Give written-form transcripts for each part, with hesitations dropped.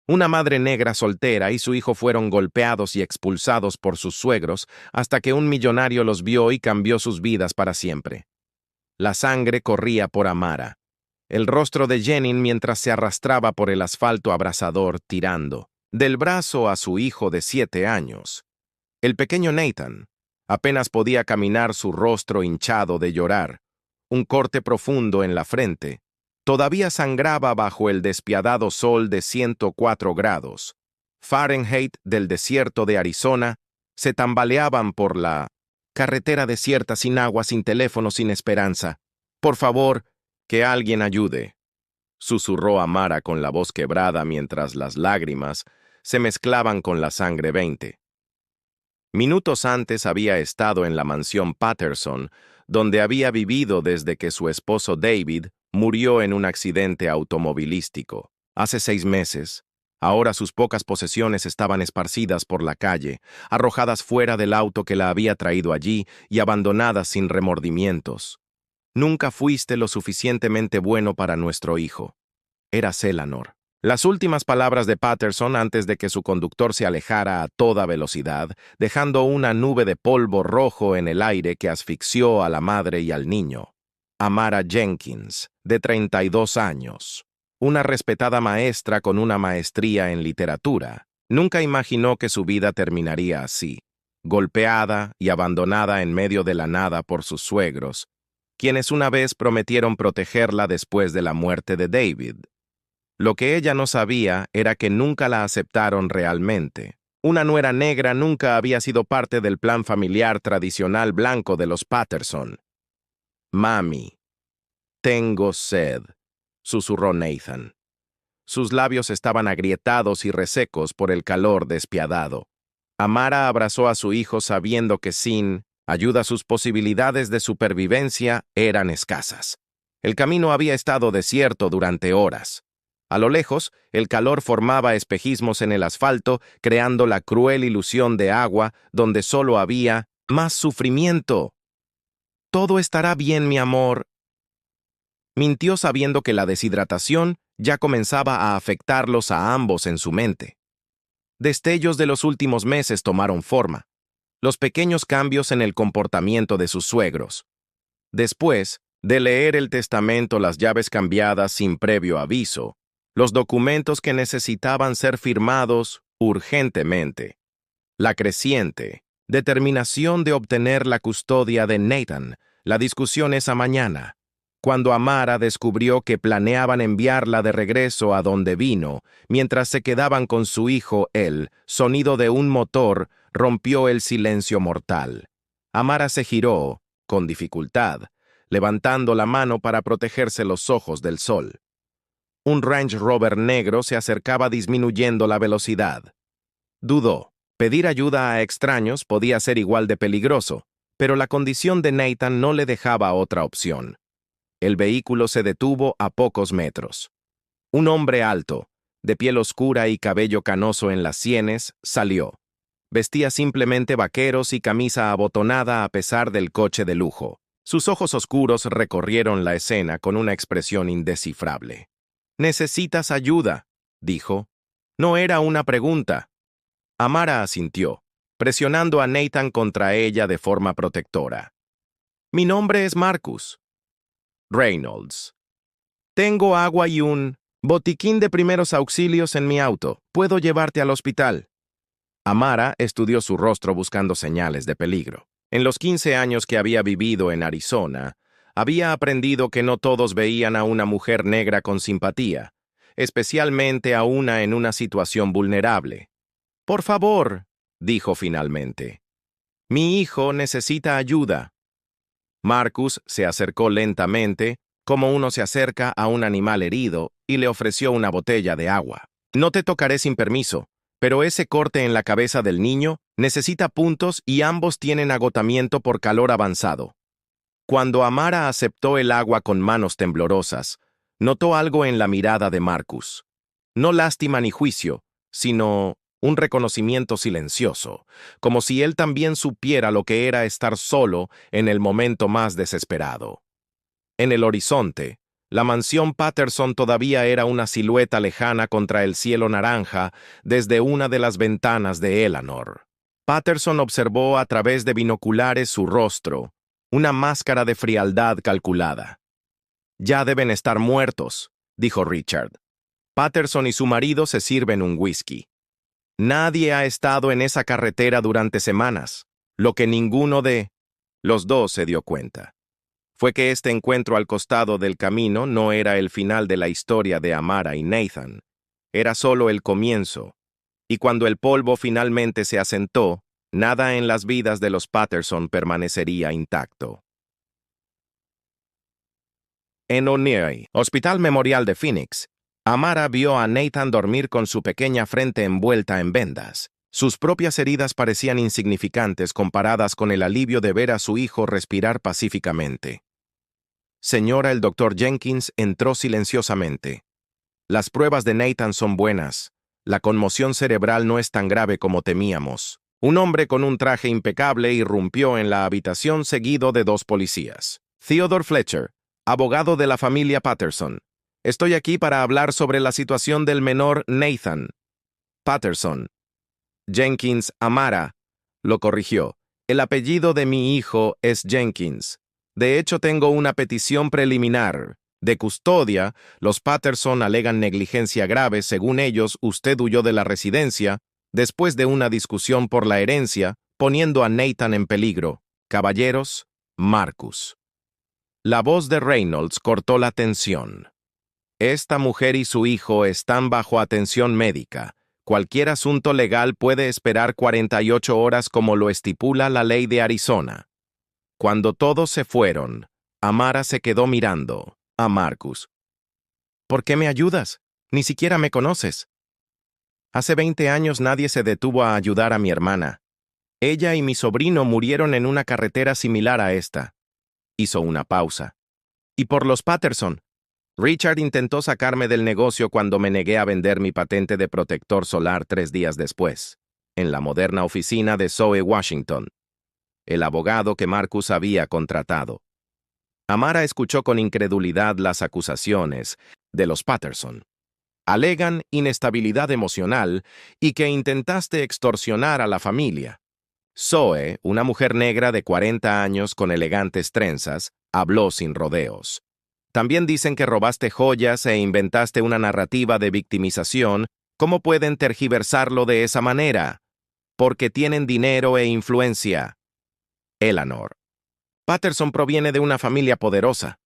Una madre negra soltera y su hijo fueron golpeados y expulsados por sus suegros hasta que un millonario los vio y cambió sus vidas para siempre. La sangre corría por Amara. El rostro de Jenin mientras se arrastraba por el asfalto abrasador tirando del brazo a su hijo de 7 años. El pequeño Nathan apenas podía caminar, su rostro hinchado de llorar, un corte profundo en la frente. Todavía sangraba bajo el despiadado sol de 104 grados. Fahrenheit del desierto de Arizona se tambaleaban por la carretera desierta, sin agua, sin teléfono, sin esperanza. «Por favor, que alguien ayude», susurró Amara con la voz quebrada mientras las lágrimas se mezclaban con la sangre. 20 minutos antes había estado en la mansión Patterson, donde había vivido desde que su esposo David murió en un accidente automovilístico. Hace 6 meses, ahora sus pocas posesiones estaban esparcidas por la calle, arrojadas fuera del auto que la había traído allí y abandonadas sin remordimientos. «Nunca fuiste lo suficientemente bueno para nuestro hijo». Era Eleanor. Las últimas palabras de Patterson antes de que su conductor se alejara a toda velocidad, dejando una nube de polvo rojo en el aire que asfixió a la madre y al niño. Amara Jenkins, de 32 años, una respetada maestra con una maestría en literatura, nunca imaginó que su vida terminaría así, golpeada y abandonada en medio de la nada por sus suegros, quienes una vez prometieron protegerla después de la muerte de David. Lo que ella no sabía era que nunca la aceptaron realmente. Una nuera negra nunca había sido parte del plan familiar tradicional blanco de los Patterson. «Mami, tengo sed», susurró Nathan. Sus labios estaban agrietados y resecos por el calor despiadado. Amara abrazó a su hijo sabiendo que sin ayuda sus posibilidades de supervivencia eran escasas. El camino había estado desierto durante horas. A lo lejos, el calor formaba espejismos en el asfalto, creando la cruel ilusión de agua donde solo había más sufrimiento. «Todo estará bien, mi amor», mintió sabiendo que la deshidratación ya comenzaba a afectarlos a ambos en su mente. Destellos de los últimos meses tomaron forma, los pequeños cambios en el comportamiento de sus suegros. Después de leer el testamento, las llaves cambiadas sin previo aviso, los documentos que necesitaban ser firmados urgentemente, la creciente determinación de obtener la custodia de Nathan, la discusión esa mañana, cuando Amara descubrió que planeaban enviarla de regreso a donde vino, mientras se quedaban con su hijo, el sonido de un motor rompió el silencio mortal. Amara se giró, con dificultad, levantando la mano para protegerse los ojos del sol. Un Range Rover negro se acercaba disminuyendo la velocidad. Dudó. Pedir ayuda a extraños podía ser igual de peligroso, pero la condición de Nathan no le dejaba otra opción. El vehículo se detuvo a pocos metros. Un hombre alto, de piel oscura y cabello canoso en las sienes, salió. Vestía simplemente vaqueros y camisa abotonada a pesar del coche de lujo. Sus ojos oscuros recorrieron la escena con una expresión indescifrable. «Necesitas ayuda», dijo. No era una pregunta. Amara asintió, presionando a Nathan contra ella de forma protectora. «Mi nombre es Marcus Reynolds. Tengo agua y un botiquín de primeros auxilios en mi auto. Puedo llevarte al hospital». Amara estudió su rostro buscando señales de peligro. En los 15 años que había vivido en Arizona, había aprendido que no todos veían a una mujer negra con simpatía, especialmente a una en una situación vulnerable. «Por favor», dijo finalmente. «Mi hijo necesita ayuda». Marcus se acercó lentamente, como uno se acerca a un animal herido, y le ofreció una botella de agua. «No te tocaré sin permiso, pero ese corte en la cabeza del niño necesita puntos y ambos tienen agotamiento por calor avanzado». Cuando Amara aceptó el agua con manos temblorosas, notó algo en la mirada de Marcus. No lástima ni juicio, sino un reconocimiento silencioso, como si él también supiera lo que era estar solo en el momento más desesperado. En el horizonte, La mansión Patterson todavía era una silueta lejana contra el cielo naranja desde una de las ventanas de Eleanor. Patterson observó a través de binoculares su rostro, una máscara de frialdad calculada. «Ya deben estar muertos», dijo Richard. Patterson y su marido se sirven un whisky. «Nadie ha estado en esa carretera durante semanas, lo que ninguno de los dos se dio cuenta. Fue que este encuentro al costado del camino no era el final de la historia de Amara y Nathan, era solo el comienzo, y cuando el polvo finalmente se asentó, nada en las vidas de los Patterson permanecería intacto». En O'Neill, Hospital Memorial de Phoenix, Amara vio a Nathan dormir con su pequeña frente envuelta en vendas. Sus propias heridas parecían insignificantes comparadas con el alivio de ver a su hijo respirar pacíficamente. Señora, el doctor Jenkins entró silenciosamente. «Las pruebas de Nathan son buenas. La conmoción cerebral no es tan grave como temíamos». Un hombre con un traje impecable irrumpió en la habitación seguido de 2 policías. «Theodore Fletcher, abogado de la familia Patterson. Estoy aquí para hablar sobre la situación del menor Nathan Patterson». «Jenkins Amara», lo corrigió. «El apellido de mi hijo es Jenkins. De hecho, tengo una petición preliminar de custodia. Los Patterson alegan negligencia grave. Según ellos, usted huyó de la residencia después de una discusión por la herencia, poniendo a Nathan en peligro. Caballeros, Marcus». La voz de Reynolds cortó la tensión. «Esta mujer y su hijo están bajo atención médica. Cualquier asunto legal puede esperar 48 horas como lo estipula la ley de Arizona». Cuando todos se fueron, Amara se quedó mirando a Marcus. «¿Por qué me ayudas? Ni siquiera me conoces». «Hace 20 años nadie se detuvo a ayudar a mi hermana. Ella y mi sobrino murieron en una carretera similar a esta». Hizo una pausa. «Y por los Patterson. Richard intentó sacarme del negocio cuando me negué a vender mi patente de protector solar 3 días después, en la moderna oficina de Zoe Washington, el abogado que Marcus había contratado». Amara escuchó con incredulidad las acusaciones de los Patterson. «Alegan inestabilidad emocional y que intentaste extorsionar a la familia». Zoe, una mujer negra de 40 años con elegantes trenzas, habló sin rodeos. «También dicen que robaste joyas e inventaste una narrativa de victimización. ¿Cómo pueden tergiversarlo de esa manera? Porque tienen dinero e influencia». Eleanor. «Patterson proviene de una familia poderosa.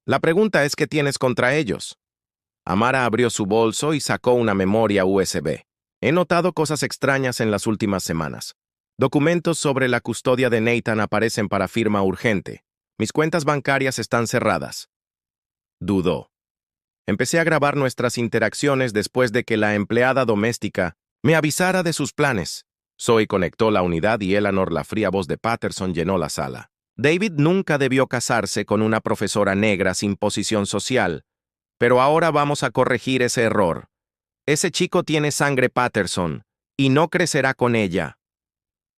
La pregunta es, ¿qué tienes contra ellos?». Amara abrió su bolso y sacó una memoria USB. «He notado cosas extrañas en las últimas semanas. Documentos sobre la custodia de Nathan aparecen para firma urgente. Mis cuentas bancarias están cerradas». Dudó. «Empecé a grabar nuestras interacciones después de que la empleada doméstica me avisara de sus planes». Zoe conectó la unidad y Eleanor, la fría voz de Patterson, llenó la sala. «David nunca debió casarse con una profesora negra sin posición social, pero ahora vamos a corregir ese error. Ese chico tiene sangre Patterson y no crecerá con ella».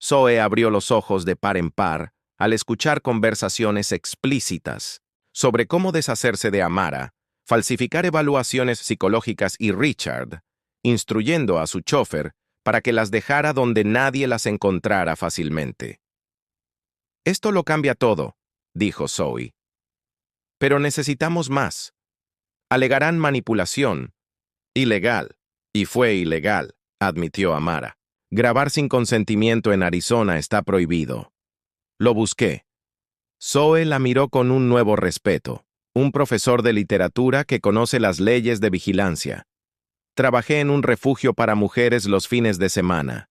Zoe abrió los ojos de par en par al escuchar conversaciones explícitas sobre cómo deshacerse de Amara, falsificar evaluaciones psicológicas y Richard, instruyendo a su chofer para que las dejara donde nadie las encontrara fácilmente. «Esto lo cambia todo», dijo Zoe. «Pero necesitamos más. Alegarán manipulación. Ilegal». «Y fue ilegal», admitió Amara. «Grabar sin consentimiento en Arizona está prohibido». «Lo busqué». Zoe la miró con un nuevo respeto. «Un profesor de literatura que conoce las leyes de vigilancia. Trabajé en un refugio para mujeres los fines de semana.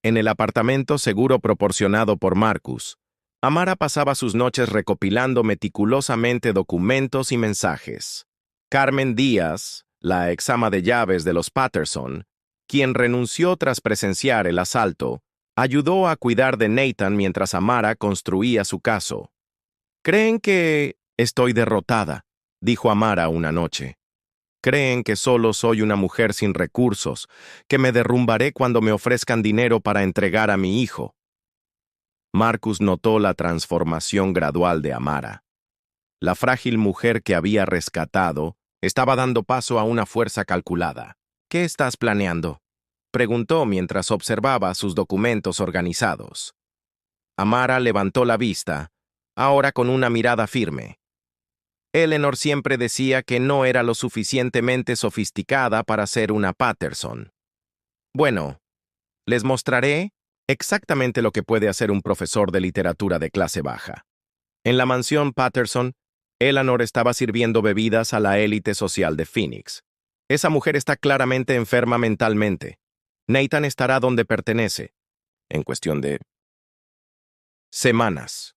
En el apartamento seguro proporcionado por Marcus, Amara pasaba sus noches recopilando meticulosamente documentos y mensajes. Carmen Díaz, la ex-ama de llaves de los Patterson, quien renunció tras presenciar el asalto, ayudó a cuidar de Nathan mientras Amara construía su caso. «Creen que estoy derrotada», dijo Amara una noche. «Creen que solo soy una mujer sin recursos, que me derrumbaré cuando me ofrezcan dinero para entregar a mi hijo». Marcus notó la transformación gradual de Amara. La frágil mujer que había rescatado estaba dando paso a una fuerza calculada. ¿Qué estás planeando?, preguntó mientras observaba sus documentos organizados. Amara levantó la vista, ahora con una mirada firme. Eleanor siempre decía que no era lo suficientemente sofisticada para ser una Patterson. Bueno, les mostraré exactamente lo que puede hacer un profesor de literatura de clase baja. En la mansión Patterson, Eleanor estaba sirviendo bebidas a la élite social de Phoenix. Esa mujer está claramente enferma mentalmente. Nathan estará donde pertenece, en cuestión de semanas.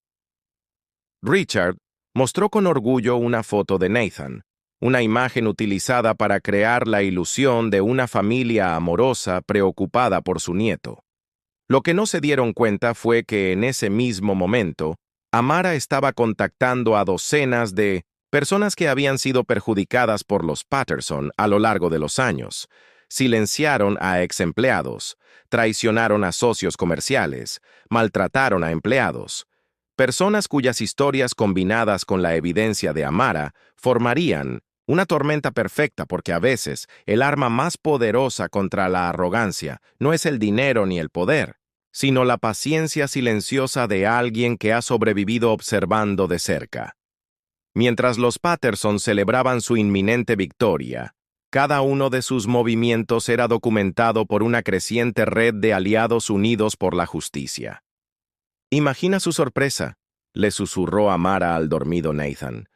Richard mostró con orgullo una foto de Nathan, una imagen utilizada para crear la ilusión de una familia amorosa preocupada por su nieto. Lo que no se dieron cuenta fue que en ese mismo momento, Amara estaba contactando a docenas de personas que habían sido perjudicadas por los Patterson a lo largo de los años. Silenciaron a ex empleados, traicionaron a socios comerciales, maltrataron a empleados. Personas cuyas historias combinadas con la evidencia de Amara formarían una tormenta perfecta, porque a veces el arma más poderosa contra la arrogancia no es el dinero ni el poder, sino la paciencia silenciosa de alguien que ha sobrevivido observando de cerca. Mientras los Patterson celebraban su inminente victoria, cada uno de sus movimientos era documentado por una creciente red de aliados unidos por la justicia. Imagina su sorpresa, le susurró Amara al dormido Nathan,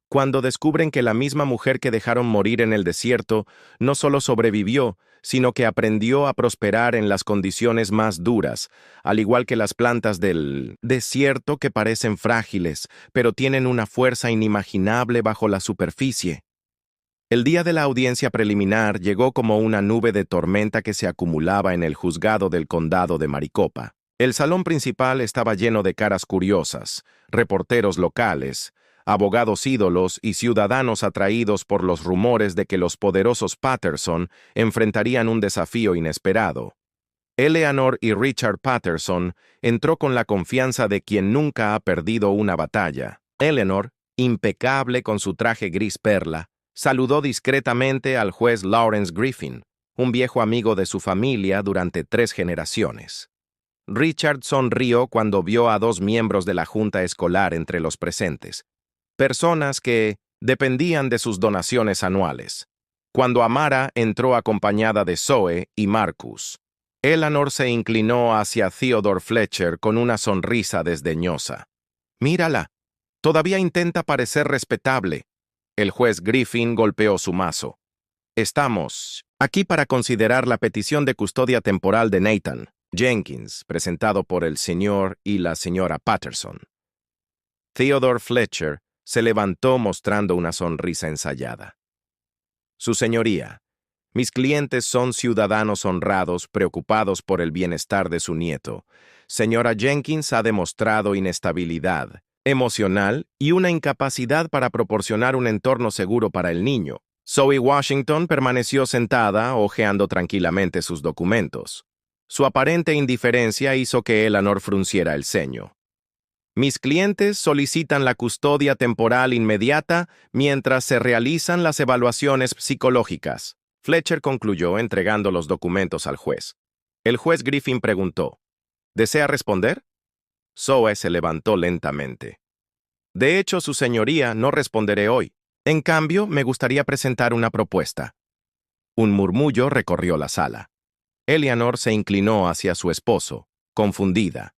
cuando descubren que la misma mujer que dejaron morir en el desierto no solo sobrevivió, sino que aprendió a prosperar en las condiciones más duras, al igual que las plantas del desierto que parecen frágiles, pero tienen una fuerza inimaginable bajo la superficie. El día de la audiencia preliminar llegó como una nube de tormenta que se acumulaba en el juzgado del condado de Maricopa. El salón principal estaba lleno de caras curiosas, reporteros locales, abogados ídolos y ciudadanos atraídos por los rumores de que los poderosos Patterson enfrentarían un desafío inesperado. Eleanor y Richard Patterson entró con la confianza de quien nunca ha perdido una batalla. Eleanor, impecable con su traje gris perla, saludó discretamente al juez Lawrence Griffin, un viejo amigo de su familia durante 3 generaciones. Richard sonrió cuando vio a 2 miembros de la junta escolar entre los presentes, personas que dependían de sus donaciones anuales. Cuando Amara entró acompañada de Zoe y Marcus, Eleanor se inclinó hacia Theodore Fletcher con una sonrisa desdeñosa. «Mírala, todavía intenta parecer respetable». El juez Griffin golpeó su mazo. «Estamos aquí para considerar la petición de custodia temporal de Nathan Jenkins, presentado por el señor y la señora Patterson». Theodore Fletcher se levantó mostrando una sonrisa ensayada. «Su señoría, mis clientes son ciudadanos honrados preocupados por el bienestar de su nieto. Señora Jenkins ha demostrado inestabilidad emocional y una incapacidad para proporcionar un entorno seguro para el niño. Zoe Washington permaneció sentada, hojeando tranquilamente sus documentos. Su aparente indiferencia hizo que Eleanor frunciera el ceño. Mis clientes solicitan la custodia temporal inmediata mientras se realizan las evaluaciones psicológicas. Fletcher concluyó entregando los documentos al juez. El juez Griffin preguntó, ¿desea responder? Zoe se levantó lentamente. De hecho, su señoría, no responderé hoy. En cambio, me gustaría presentar una propuesta. Un murmullo recorrió la sala. Eleanor se inclinó hacia su esposo, confundida.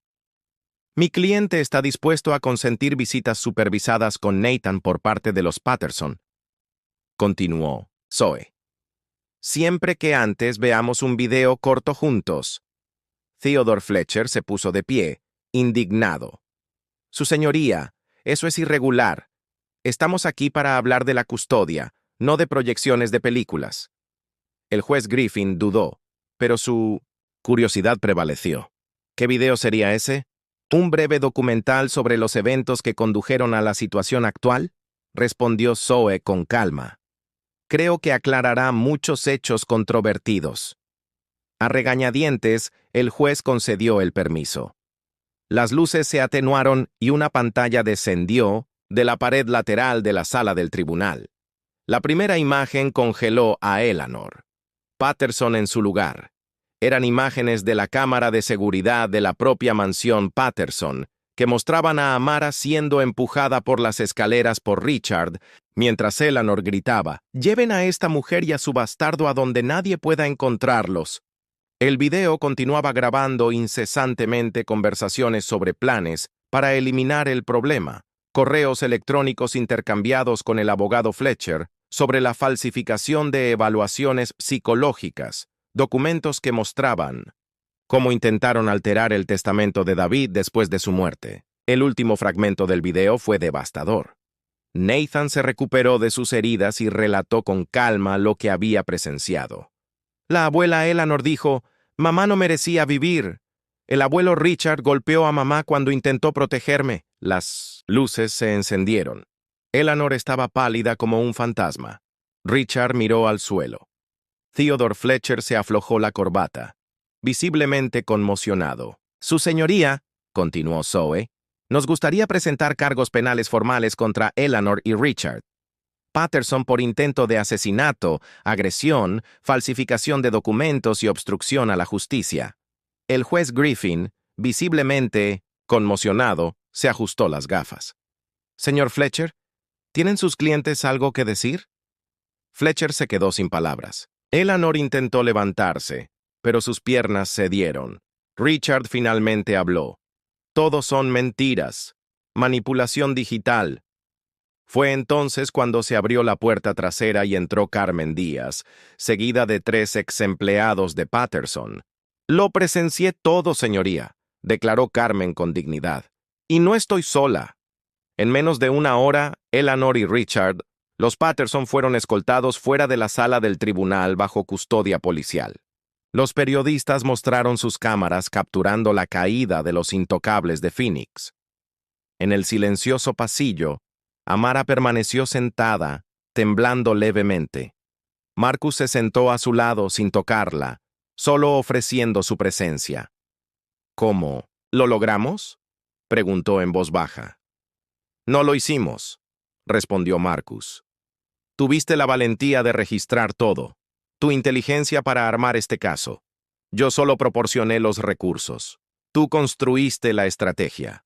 Mi cliente está dispuesto a consentir visitas supervisadas con Nathan por parte de los Patterson. Continuó Zoe. Siempre que antes veamos un video corto juntos. Theodore Fletcher se puso de pie, indignado. Su señoría, eso es irregular. Estamos aquí para hablar de la custodia, no de proyecciones de películas. El juez Griffin dudó, pero su curiosidad prevaleció. ¿Qué video sería ese? ¿Un breve documental sobre los eventos que condujeron a la situación actual? Respondió Zoe con calma. Creo que aclarará muchos hechos controvertidos. A regañadientes, el juez concedió el permiso. Las luces se atenuaron y una pantalla descendió, de la pared lateral de la sala del tribunal. La primera imagen congeló a Eleanor. Patterson en su lugar. Eran imágenes de la cámara de seguridad de la propia mansión Patterson, que mostraban a Amara siendo empujada por las escaleras por Richard, mientras Eleanor gritaba, «Lleven a esta mujer y a su bastardo a donde nadie pueda encontrarlos». El video continuaba grabando incesantemente conversaciones sobre planes para eliminar el problema, correos electrónicos intercambiados con el abogado Fletcher sobre la falsificación de evaluaciones psicológicas, documentos que mostraban cómo intentaron alterar el testamento de David después de su muerte. El último fragmento del video fue devastador. Nathan se recuperó de sus heridas y relató con calma lo que había presenciado. La abuela Eleanor dijo, «Mamá no merecía vivir. El abuelo Richard golpeó a mamá cuando intentó protegerme». Las luces se encendieron. Eleanor estaba pálida como un fantasma. Richard miró al suelo. Theodore Fletcher se aflojó la corbata, visiblemente conmocionado. «Su señoría», continuó Zoe, «nos gustaría presentar cargos penales formales contra Eleanor y Richard Patterson por intento de asesinato, agresión, falsificación de documentos y obstrucción a la justicia». El juez Griffin, visiblemente conmocionado, se ajustó las gafas. «Señor Fletcher, ¿tienen sus clientes algo que decir?» Fletcher se quedó sin palabras. Eleanor intentó levantarse, pero sus piernas cedieron. Richard finalmente habló. «Todo son mentiras. Manipulación digital». Fue entonces cuando se abrió la puerta trasera y entró Carmen Díaz, seguida de 3 exempleados de Patterson. «Lo presencié todo, señoría», declaró Carmen con dignidad. «Y no estoy sola». En menos de una hora, Eleanor y Richard, los Patterson fueron escoltados fuera de la sala del tribunal bajo custodia policial. Los periodistas mostraron sus cámaras capturando la caída de los intocables de Phoenix. En el silencioso pasillo, Amara permaneció sentada, temblando levemente. Marcus se sentó a su lado sin tocarla, solo ofreciendo su presencia. «¿Cómo? ¿Lo logramos?», preguntó en voz baja. «No lo hicimos», respondió Marcus. «Tuviste la valentía de registrar todo, tu inteligencia para armar este caso. Yo solo proporcioné los recursos. Tú construiste la estrategia».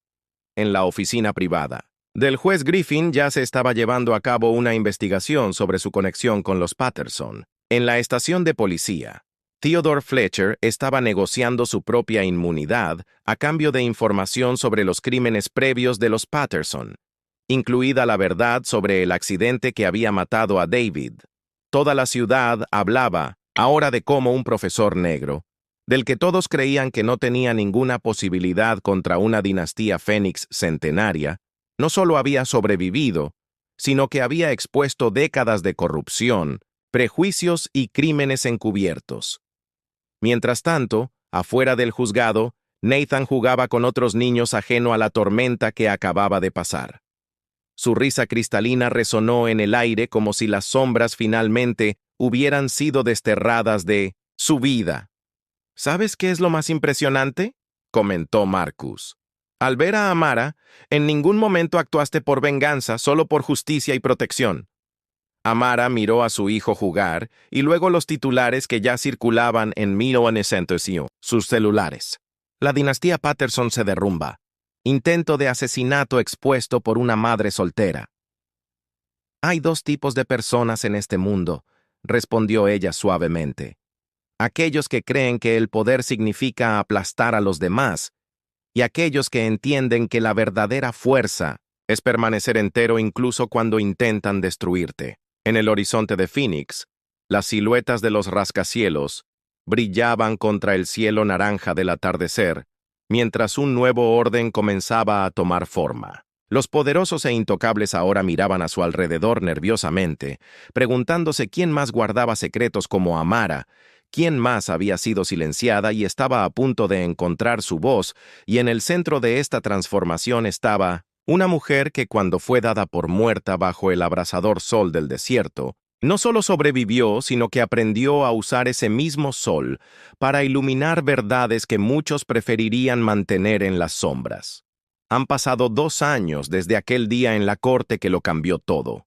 En la oficina privada del juez Griffin ya se estaba llevando a cabo una investigación sobre su conexión con los Patterson. En la estación de policía, Theodore Fletcher estaba negociando su propia inmunidad a cambio de información sobre los crímenes previos de los Patterson, incluida la verdad sobre el accidente que había matado a David. Toda la ciudad hablaba ahora de cómo un profesor negro, del que todos creían que no tenía ninguna posibilidad contra una dinastía Fénix centenaria, no solo había sobrevivido, sino que había expuesto décadas de corrupción, prejuicios y crímenes encubiertos. Mientras tanto, afuera del juzgado, Nathan jugaba con otros niños ajeno a la tormenta que acababa de pasar. Su risa cristalina resonó en el aire como si las sombras finalmente hubieran sido desterradas de su vida. «¿Sabes qué es lo más impresionante?», comentó Marcus. «Al ver a Amara, en ningún momento actuaste por venganza, solo por justicia y protección». Amara miró a su hijo jugar y luego los titulares que ya circulaban en 1900, sus celulares. «La dinastía Patterson se derrumba. Intento de asesinato expuesto por una madre soltera». «Hay 2 tipos de personas en este mundo», respondió ella suavemente. «Aquellos que creen que el poder significa aplastar a los demás, y aquellos que entienden que la verdadera fuerza es permanecer entero incluso cuando intentan destruirte». En el horizonte de Phoenix, las siluetas de los rascacielos brillaban contra el cielo naranja del atardecer, mientras un nuevo orden comenzaba a tomar forma. Los poderosos e intocables ahora miraban a su alrededor nerviosamente, preguntándose quién más guardaba secretos como Amara, quién más había sido silenciada y estaba a punto de encontrar su voz, y en el centro de esta transformación estaba una mujer que cuando fue dada por muerta bajo el abrasador sol del desierto, no solo sobrevivió, sino que aprendió a usar ese mismo sol para iluminar verdades que muchos preferirían mantener en las sombras. Han pasado 2 años desde aquel día en la corte que lo cambió todo.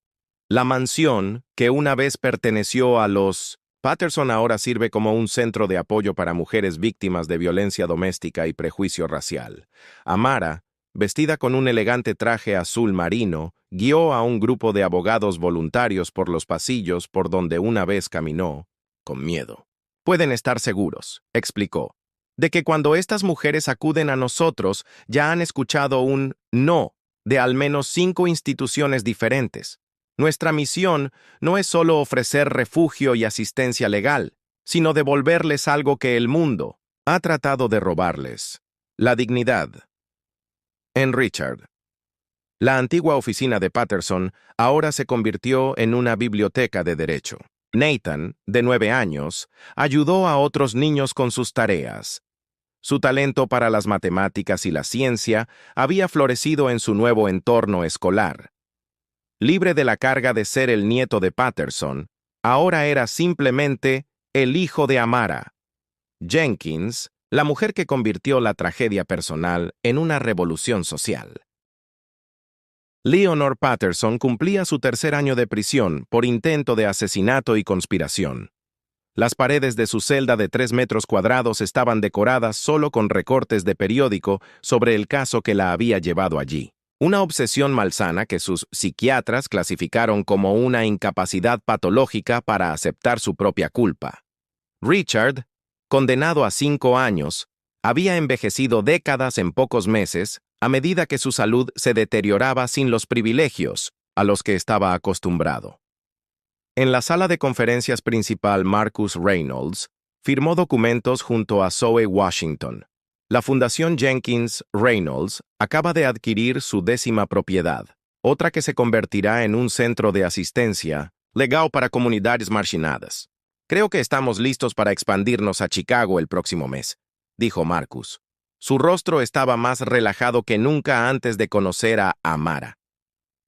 La mansión, que una vez perteneció a los Patterson, ahora sirve como un centro de apoyo para mujeres víctimas de violencia doméstica y prejuicio racial. Amara, vestida con un elegante traje azul marino, guió a un grupo de abogados voluntarios por los pasillos por donde una vez caminó, con miedo. Pueden estar seguros, explicó, de que cuando estas mujeres acuden a nosotros ya han escuchado un no de al menos 5 instituciones diferentes. Nuestra misión no es solo ofrecer refugio y asistencia legal, sino devolverles algo que el mundo ha tratado de robarles: la dignidad. En Richard. La antigua oficina de Patterson ahora se convirtió en una biblioteca de derecho. Nathan, de 9 años, ayudó a otros niños con sus tareas. Su talento para las matemáticas y la ciencia había florecido en su nuevo entorno escolar. Libre de la carga de ser el nieto de Patterson, ahora era simplemente el hijo de Amara. Jenkins, la mujer que convirtió la tragedia personal en una revolución social. Leonor Patterson cumplía su 3er año de prisión por intento de asesinato y conspiración. Las paredes de su celda de 3 metros cuadrados estaban decoradas solo con recortes de periódico sobre el caso que la había llevado allí. Una obsesión malsana que sus psiquiatras clasificaron como una incapacidad patológica para aceptar su propia culpa. Richard, condenado a 5 años, había envejecido décadas en pocos meses a medida que su salud se deterioraba sin los privilegios a los que estaba acostumbrado. En la sala de conferencias principal, Marcus Reynolds firmó documentos junto a Zoe Washington. La Fundación Jenkins Reynolds acaba de adquirir su 10ª propiedad, otra que se convertirá en un centro de asistencia legal para comunidades marginadas. Creo que estamos listos para expandirnos a Chicago el próximo mes, dijo Marcus. Su rostro estaba más relajado que nunca antes de conocer a Amara.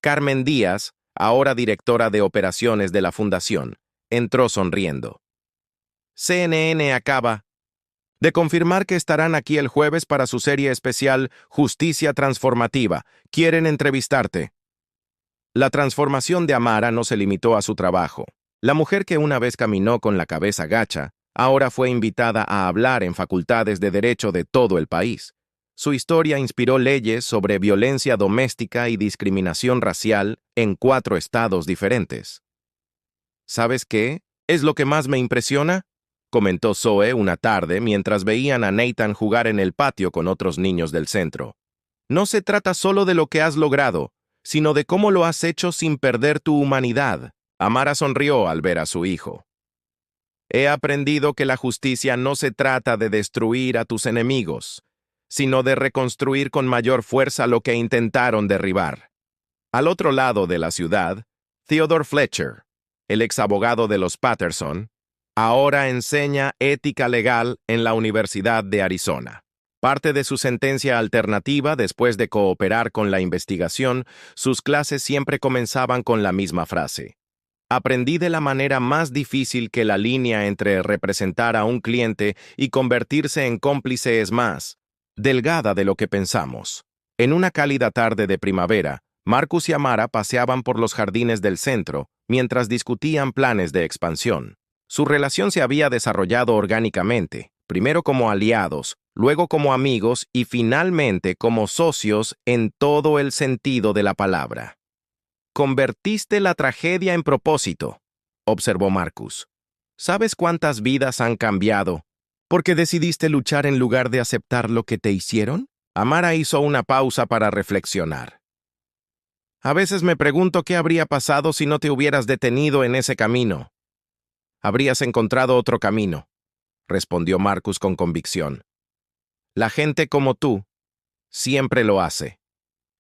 Carmen Díaz, ahora directora de operaciones de la fundación, entró sonriendo. CNN acaba de confirmar que estarán aquí el jueves para su serie especial Justicia Transformativa. ¿Quieren entrevistarte? La transformación de Amara no se limitó a su trabajo. La mujer que una vez caminó con la cabeza gacha, ahora fue invitada a hablar en facultades de derecho de todo el país. Su historia inspiró leyes sobre violencia doméstica y discriminación racial en 4 estados diferentes. ¿Sabes qué? ¿Es lo que más me impresiona?, comentó Zoe una tarde mientras veían a Nathan jugar en el patio con otros niños del centro. No se trata solo de lo que has logrado, sino de cómo lo has hecho sin perder tu humanidad. Amara sonrió al ver a su hijo. He aprendido que la justicia no se trata de destruir a tus enemigos, sino de reconstruir con mayor fuerza lo que intentaron derribar. Al otro lado de la ciudad, Theodore Fletcher, el exabogado de los Patterson, ahora enseña ética legal en la Universidad de Arizona. Parte de su sentencia alternativa, después de cooperar con la investigación, sus clases siempre comenzaban con la misma frase. Aprendí de la manera más difícil que la línea entre representar a un cliente y convertirse en cómplice es más delgada de lo que pensamos. En una cálida tarde de primavera, Marcus y Amara paseaban por los jardines del centro mientras discutían planes de expansión. Su relación se había desarrollado orgánicamente, primero como aliados, luego como amigos y finalmente como socios en todo el sentido de la palabra. Convertiste la tragedia en propósito, observó Marcus. ¿Sabes cuántas vidas han cambiado porque decidiste luchar en lugar de aceptar lo que te hicieron? Amara hizo una pausa para reflexionar. A veces me pregunto qué habría pasado si no te hubieras detenido en ese camino. Habrías encontrado otro camino, respondió Marcus con convicción. La gente como tú siempre lo hace.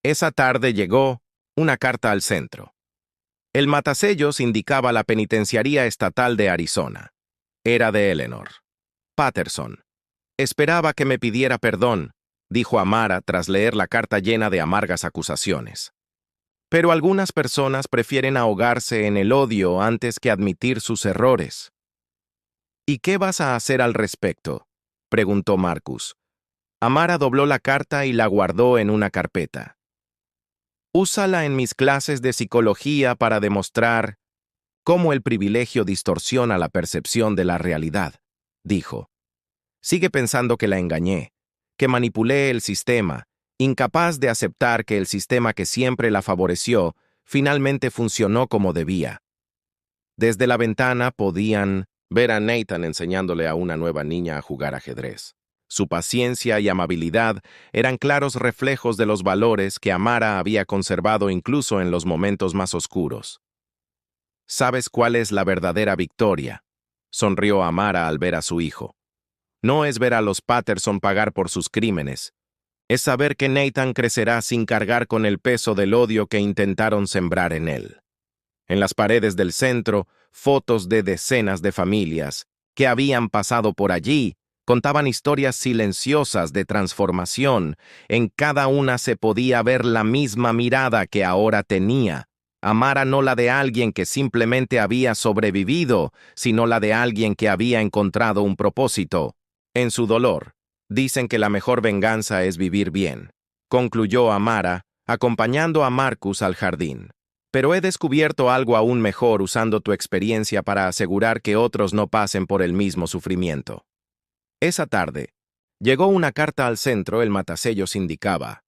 Esa tarde llegó una carta al centro. El matasellos indicaba la Penitenciaría Estatal de Arizona. Era de Eleanor Patterson. Esperaba que me pidiera perdón, dijo Amara tras leer la carta llena de amargas acusaciones. Pero algunas personas prefieren ahogarse en el odio antes que admitir sus errores. ¿Y qué vas a hacer al respecto?, preguntó Marcus. Amara dobló la carta y la guardó en una carpeta. Úsala en mis clases de psicología para demostrar cómo el privilegio distorsiona la percepción de la realidad, dijo. Sigue pensando que la engañé, que manipulé el sistema, incapaz de aceptar que el sistema que siempre la favoreció finalmente funcionó como debía. Desde la ventana podían ver a Nathan enseñándole a una nueva niña a jugar ajedrez. Su paciencia y amabilidad eran claros reflejos de los valores que Amara había conservado incluso en los momentos más oscuros. ¿Sabes cuál es la verdadera victoria?, sonrió Amara al ver a su hijo. No es ver a los Patterson pagar por sus crímenes. Es saber que Nathan crecerá sin cargar con el peso del odio que intentaron sembrar en él. En las paredes del centro, fotos de decenas de familias que habían pasado por allí contaban historias silenciosas de transformación. En cada una se podía ver la misma mirada que ahora tenía. Amara, no la de alguien que simplemente había sobrevivido, sino la de alguien que había encontrado un propósito. En su dolor, dicen que la mejor venganza es vivir bien, concluyó Amara, acompañando a Marcus al jardín. Pero he descubierto algo aún mejor usando tu experiencia para asegurar que otros no pasen por el mismo sufrimiento. Esa tarde, llegó una carta al centro, el matasellos indicaba.